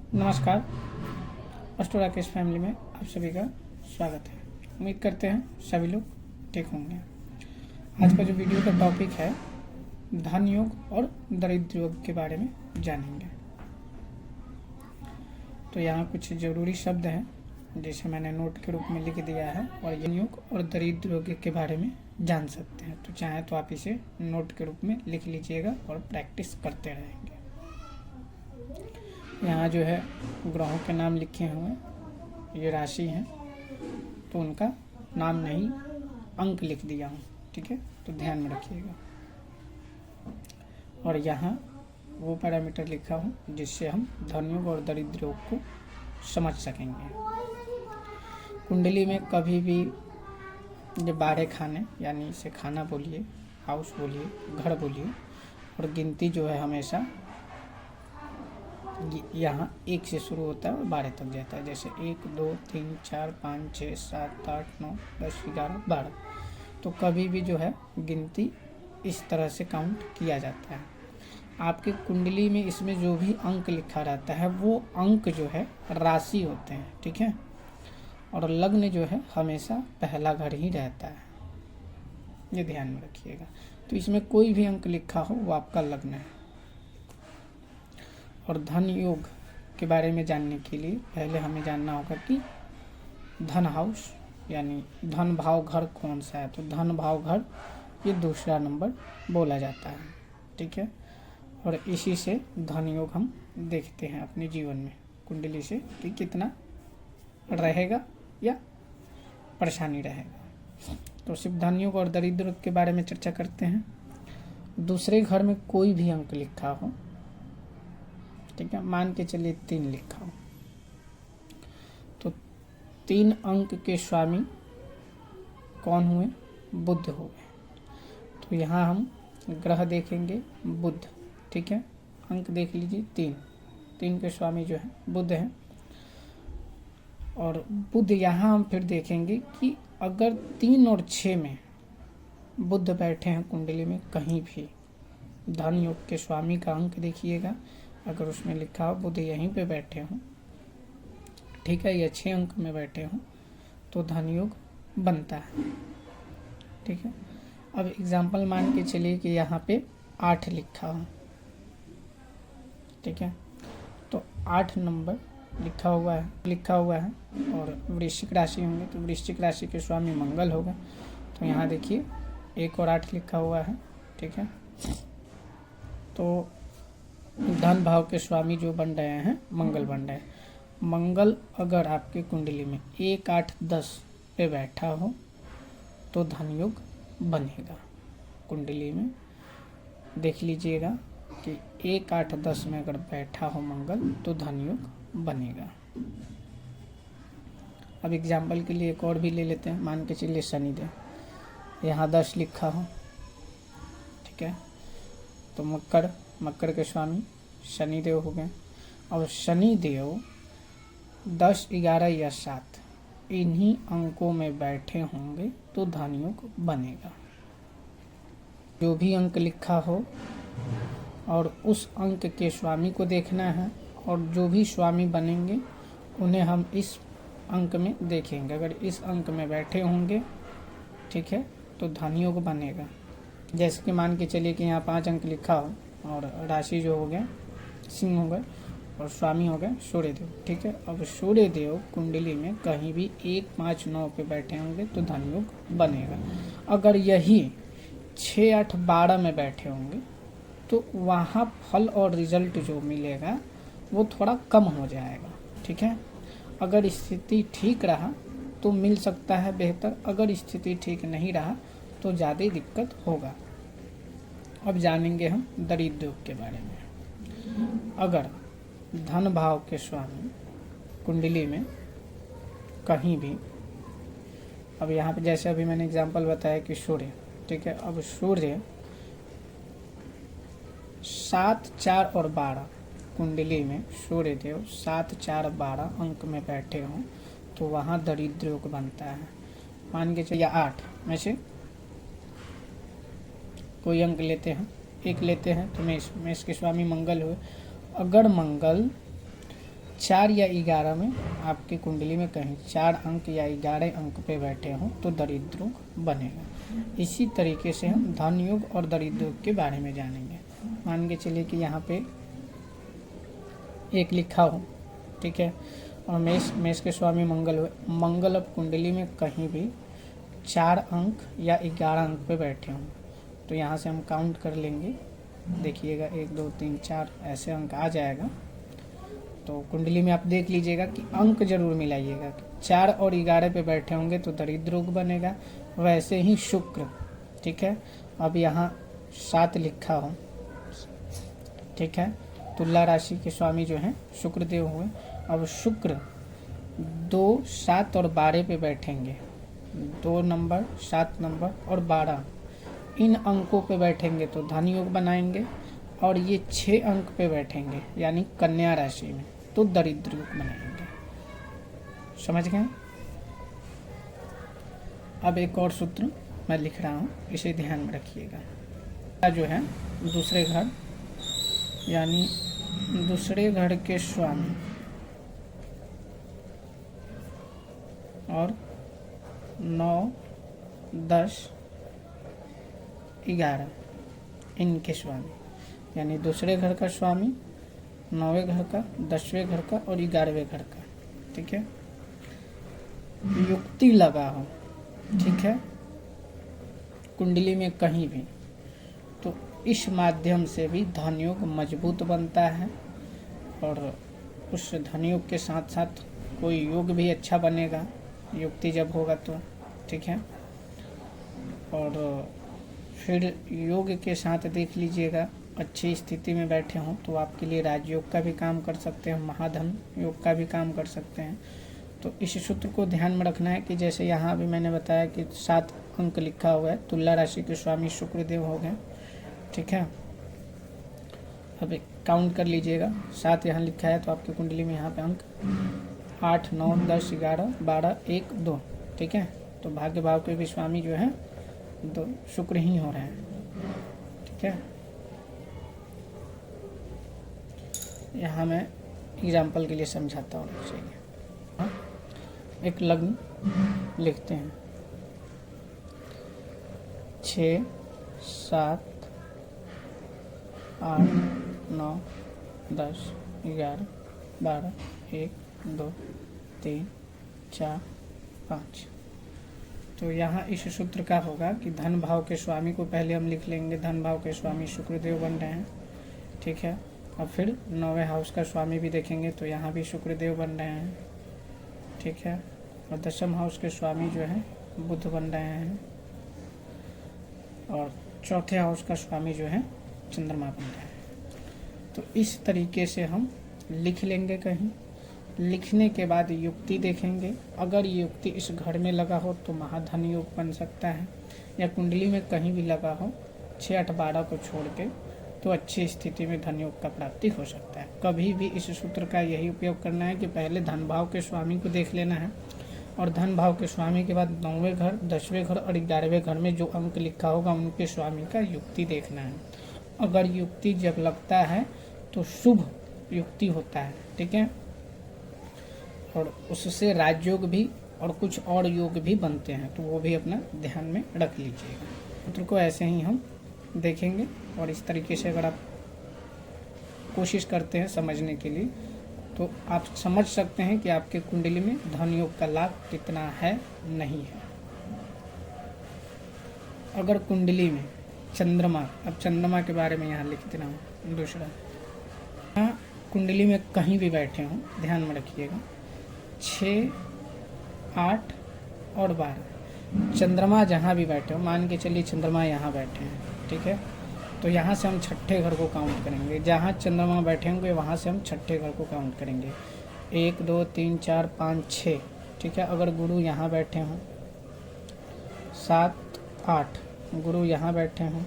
नमस्कार। Astro Rakesh family में आप सभी का स्वागत है। उम्मीद करते हैं सभी लोग ठीक होंगे। आज का जो वीडियो का टॉपिक है धन योग और दरिद्र योग के बारे में जानेंगे। तो यहाँ कुछ ज़रूरी शब्द हैं जिसे मैंने नोट के रूप में लिख दिया है और धन योग और दरिद्र योग के बारे में जान सकते हैं। तो चाहे तो आप इसे नोट के रूप में लिख लीजिएगा और प्रैक्टिस करते रहेंगे। यहाँ जो है ग्रहों के नाम लिखे हुए, ये राशि हैं तो उनका नाम नहीं अंक लिख दिया हूँ, ठीक है, तो ध्यान में रखिएगा। और यहाँ वो पैरामीटर लिखा हूँ जिससे हम धन योग और दरिद्र योग को समझ सकेंगे। कुंडली में कभी भी जो 12 खाने यानी इसे खाना बोलिए, हाउस बोलिए, घर बोलिए, और गिनती जो है हमेशा यहाँ 1 से शुरू होता है और 12 तक जाता है। जैसे 1 2 3 4 5 6 7 8 9 10 11 12। तो कभी भी जो है गिनती इस तरह से काउंट किया जाता है। आपके कुंडली में इसमें जो भी अंक लिखा रहता है वो अंक जो है राशि होते हैं, ठीक है। और लग्न जो है हमेशा पहला घर ही रहता है, ये ध्यान में रखिएगा। तो इसमें कोई भी अंक लिखा हो वो आपका लग्न है। और धन योग के बारे में जानने के लिए पहले हमें जानना होगा कि धन हाउस यानी धन भाव घर कौन सा है। तो धन भाव घर ये दूसरा नंबर बोला जाता है, ठीक है। और इसी से धन योग हम देखते हैं अपने जीवन में कुंडली से कि कितना रहेगा या परेशानी रहेगा। तो सिर्फ धन योग और दरिद्र योग के बारे में चर्चा करते हैं। दूसरे घर में कोई भी अंक लिखा हो, ठीक है, मान के चलिए 3 लिखा हो, तो 3 अंक के स्वामी कौन हुए? बुध हो गए। तो यहाँ हम ग्रह देखेंगे बुध, ठीक है। अंक देख लीजिए 3 के स्वामी जो है बुध हैं। और बुध यहाँ हम फिर देखेंगे कि अगर 3 और 6 में बुध बैठे हैं कुंडली में कहीं भी, धन योग के स्वामी का अंक देखिएगा, अगर उसमें लिखा हो बुध यहीं पे बैठे हों, ठीक है, या 6 अंक में बैठे हों तो धन योग बनता है, ठीक है। अब एग्जाम्पल मान के चलिए कि यहाँ पे 8 लिखा हो, ठीक है, तो 8 नंबर लिखा हुआ है और वृश्चिक राशि होंगे तो वृश्चिक राशि के स्वामी मंगल होगा। तो यहाँ देखिए 1 और 8 लिखा हुआ है, ठीक है। तो धन भाव के स्वामी जो बन रहे हैं मंगल बन रहे हैं। मंगल अगर आपके कुंडली में 1 8 10 पे बैठा हो तो धन योग बनेगा। कुंडली में देख लीजिएगा कि 1 8 10 में अगर बैठा हो मंगल तो धन योग बनेगा। अब एग्जाम्पल के लिए एक और भी ले लेते हैं, मान के चलिए शनिदेव यहाँ 10 लिखा हो, ठीक है, तो मकर के स्वामी शनिदेव हो गए। और शनिदेव 10 11 या 7 इन्हीं अंकों में बैठे होंगे तो धन योग बनेगा। जो भी अंक लिखा हो और उस अंक के स्वामी को देखना है, और जो भी स्वामी बनेंगे उन्हें हम इस अंक में देखेंगे। अगर इस अंक में बैठे होंगे, ठीक है, तो धन योग बनेगा। जैसे कि मान के चलिए कि यहाँ 5 अंक लिखा हो और राशि जो हो गया सिंह हो गए और स्वामी हो गए सूर्यदेव, ठीक है। अब सूर्यदेव कुंडली में कहीं भी 1 5 9 पे बैठे होंगे तो धन योग बनेगा। अगर यही 6 8 12 में बैठे होंगे तो वहाँ फल और रिजल्ट जो मिलेगा वो थोड़ा कम हो जाएगा, ठीक है। अगर स्थिति ठीक रहा तो मिल सकता है बेहतर, अगर स्थिति ठीक नहीं रहा तो ज़्यादा दिक्कत होगा। अब जानेंगे हम दरिद्र योग के बारे में। अगर धन भाव के स्वामी कुंडली में कहीं भी, अब यहाँ पे जैसे अभी मैंने एग्जांपल बताया कि सूर्य, ठीक है, अब सूर्य 7 4 और 12 कुंडली में सूर्य देव 7 4 12 अंक में बैठे हों तो वहाँ दरिद्र योग बनता है। मान के चलिए 8 में से कोई अंक लेते हैं, 1 लेते हैं तो मेष के स्वामी मंगल हुए। अगर मंगल 4 या 11 में आपकी कुंडली में कहीं 4 अंक या 11 अंक पे बैठे हों तो दरिद्र योग बनेगा। इसी तरीके से हम धन योग और दरिद्र योग के बारे में जानेंगे। मान के चलिए कि यहाँ पे एक लिखा हो, ठीक है, और मेष के स्वामी मंगल हुए। मंगल अब कुंडली में कहीं भी 4 अंक या 11 अंक पे बैठे हों तो यहाँ से हम काउंट कर लेंगे। देखिएगा 1 2 3 4 ऐसे अंक आ जाएगा। तो कुंडली में आप देख लीजिएगा कि अंक जरूर मिलाइएगा। 4 और 11 पे बैठे होंगे तो दरिद्र योग बनेगा। वैसे ही शुक्र, ठीक है, अब यहाँ 7 लिखा हो, ठीक है, तुला राशि के स्वामी जो हैं शुक्रदेव हुए। अब शुक्र 2 7 और 12 पे बैठेंगे। 2 नंबर 7 नंबर और 12 इन अंकों पे बैठेंगे तो धन योग बनाएंगे। और ये 6 अंक पे बैठेंगे यानी कन्या राशि में तो दरिद्र योग बनाएंगे। समझ गए? अब एक और सूत्र मैं लिख रहा हूँ, इसे ध्यान में रखिएगा। जो है दूसरे घर यानी दूसरे घर के स्वामी और 9 10 11 इनके स्वामी, यानी दूसरे घर का स्वामी, 9वें घर का, 10वें घर का और 11वें घर का, ठीक है, युक्ति लगा हो, ठीक है, कुंडली में कहीं भी, तो इस माध्यम से भी धन योग मजबूत बनता है। और उस धन योग के साथ साथ कोई योग भी अच्छा बनेगा युक्ति जब होगा तो, ठीक है। और फिर योग के साथ देख लीजिएगा अच्छी स्थिति में बैठे हों तो आपके लिए राजयोग का भी काम कर सकते हैं, महाधन योग का भी काम कर सकते हैं। तो इस सूत्र को ध्यान में रखना है कि जैसे यहाँ भी मैंने बताया कि 7 अंक लिखा हुआ है, तुला राशि के स्वामी शुक्रदेव हो गए, ठीक है। अब काउंट कर लीजिएगा, 7 यहाँ लिखा है तो आपकी कुंडली में यहाँ पे अंक 8 9 10 11 12 1 2, ठीक है। तो भाग्य भाव के भी स्वामी जो है तो शुक्र ही हो रहे हैं, ठीक है। यहाँ मैं एग्जाम्पल के लिए समझाता हूँ। चाहिए एक लग्न लिखते हैं 6 7 8 9 10 11 12 1 2 3 4 5। तो यहाँ इस सूत्र का होगा कि धन भाव के स्वामी को पहले हम लिख लेंगे। धन भाव के स्वामी शुक्रदेव बन रहे हैं, ठीक है। अब फिर 9वें हाउस का स्वामी भी देखेंगे तो यहाँ भी शुक्रदेव बन रहे हैं, ठीक है। और 10वें हाउस के स्वामी जो है बुध बन रहे हैं। और 4थे हाउस का स्वामी जो है चंद्रमा बन रहे हैं। तो इस तरीके से हम लिख लेंगे। कहीं लिखने के बाद युक्ति देखेंगे, अगर ये युक्ति इस घर में लगा हो तो महाधन योग बन सकता है, या कुंडली में कहीं भी लगा हो 6 8 12 को छोड़ के तो अच्छी स्थिति में धन योग का प्राप्ति हो सकता है। कभी भी इस सूत्र का यही उपयोग करना है कि पहले धन भाव के स्वामी को देख लेना है और धन भाव के स्वामी के बाद 9वें घर 10वें घर और 11वें घर में जो अंक लिखा होगा उनके स्वामी का युक्ति देखना है। अगर युक्ति जब लगता है तो शुभ युक्ति होता है, ठीक है। और उससे राजयोग भी और कुछ और योग भी बनते हैं, तो वो भी अपना ध्यान में रख लीजिएगा। सूत्र को ऐसे ही हम देखेंगे और इस तरीके से अगर आप कोशिश करते हैं समझने के लिए तो आप समझ सकते हैं कि आपके कुंडली में धन योग का लाभ कितना है, नहीं है। अगर कुंडली में चंद्रमा, अब चंद्रमा के बारे में यहाँ लिख दे रहा हूँ दूसरा, यहाँ कुंडली में कहीं भी बैठे हों ध्यान में रखिएगा 6 8 और 12 चंद्रमा जहाँ भी बैठे हो, मान के चलिए चंद्रमा यहाँ बैठे हैं, ठीक है। तो यहाँ से हम 6ठे घर को काउंट करेंगे। जहाँ चंद्रमा बैठे होंगे वहाँ से हम 6ठे घर को काउंट करेंगे। 1 2 3 4 5 6, ठीक है। अगर गुरु यहाँ बैठे हों 7 8, गुरु यहाँ बैठे हों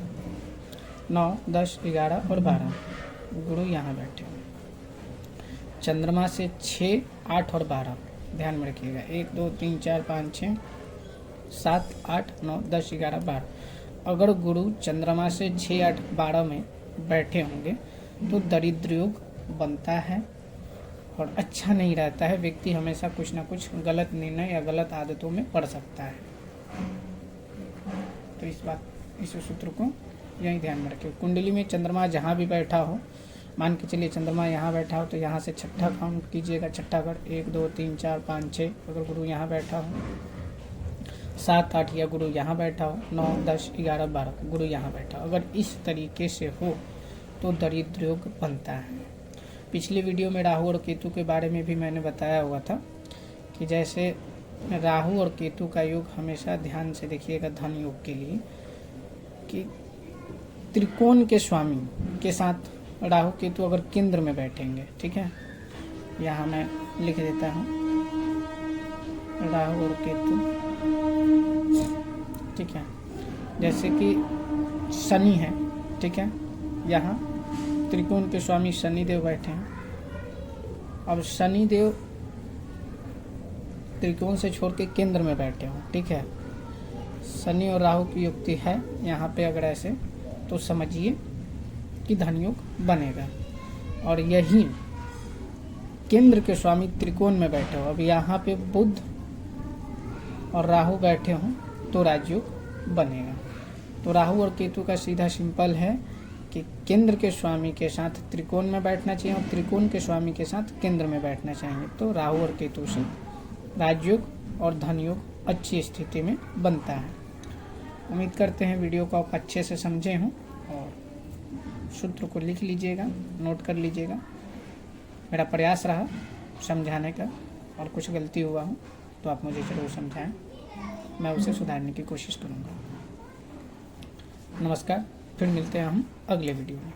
9 10 11 और 12, गुरु यहाँ बैठे हों। चंद्रमा से 6 8 और 12 ध्यान में रखिएगा। 1 2 3 4 5 6 7 8 9 10 11 12। अगर गुरु चंद्रमा से 6 8 12 में बैठे होंगे तो दरिद्र योग बनता है। और अच्छा नहीं रहता है। व्यक्ति हमेशा कुछ ना कुछ गलत निर्णय या गलत आदतों में पड़ सकता है। तो इस सूत्र को यही ध्यान में रखिए। कुंडली में चंद्रमा जहाँ भी बैठा हो, मान के चलिए चंद्रमा यहाँ बैठा हो तो यहाँ से छठा काउंट कीजिएगा, छठा घर 1 2 3 4 5 6। अगर गुरु यहाँ बैठा हो 7 8 या गुरु यहाँ बैठा हो 9 10 11 12 गुरु यहाँ बैठा हो, अगर इस तरीके से हो तो दरिद्र योग बनता है। पिछले वीडियो में राहु और केतु के बारे में भी मैंने बताया हुआ था कि जैसे राहु और केतु का योग हमेशा ध्यान से देखिएगा धन योग के लिए, कि त्रिकोण के स्वामी के साथ राहु केतु अगर केंद्र में बैठेंगे, ठीक है, यहाँ मैं लिख देता हूँ राहु और केतु, ठीक है, जैसे कि शनि है, ठीक है, यहाँ त्रिकोण के स्वामी शनिदेव बैठे हैं। अब शनिदेव त्रिकोण से छोड़ के केंद्र में बैठे हो, ठीक है, शनि और राहु की युक्ति है यहाँ पे, अगर ऐसे तो समझिए कि धन योग बनेगा। और यही केंद्र के स्वामी त्रिकोण में बैठे हो, अब यहाँ पे बुध और राहु बैठे हों तो राजयोग बनेगा। तो राहु और केतु का सीधा सिंपल है कि केंद्र के स्वामी के साथ त्रिकोण में बैठना चाहिए और त्रिकोण के स्वामी के साथ केंद्र में बैठना चाहिए। तो राहु और केतु से राजयोग और धन योग अच्छी स्थिति में बनता है। उम्मीद करते हैं वीडियो को आप अच्छे से समझे हों और सूत्र को लिख लीजिएगा, नोट कर लीजिएगा। मेरा प्रयास रहा समझाने का, और कुछ गलती हुआ हो तो आप मुझे ज़रूर समझाएं, मैं उसे सुधारने की कोशिश करूँगा। नमस्कार, फिर मिलते हैं हम अगले वीडियो में।